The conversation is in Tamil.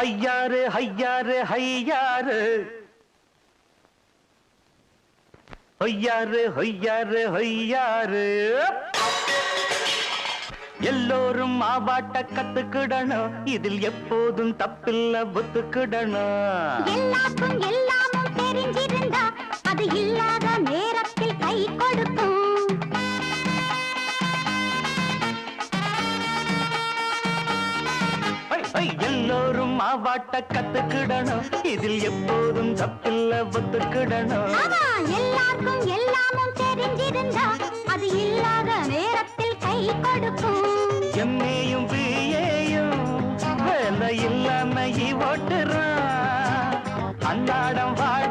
ஐயாரு ஐயாரு ஐயாரு ஐயாரு ஐயாரு ஐயாரு எல்லோரும் மாவாட்ட கத்துக்கிடணும் இதில் எப்போதும் தப்பில்ல ஒத்துக்கிடணும் எல்லாருக்கும் எல்லாமும் தெரிஞ்சிருந்தா அது இல்லாத நேரத்தில் கை கொடுக்கும் எல்லோரும் மாவாட்ட கத்துக்கிடணும் இதில் எப்போதும் தப்பில்ல ஒத்துக்கிடணும் எல்லாருக்கும் எல்லாமும் தெரிஞ்சிருந்தா அது இல்லாத நேரத்தில் கை கொடுக்கும் எம்ஏயும் பிஏயும் வேலை இல்லாம ஓட்டுறான் அன்னாடம் வாழ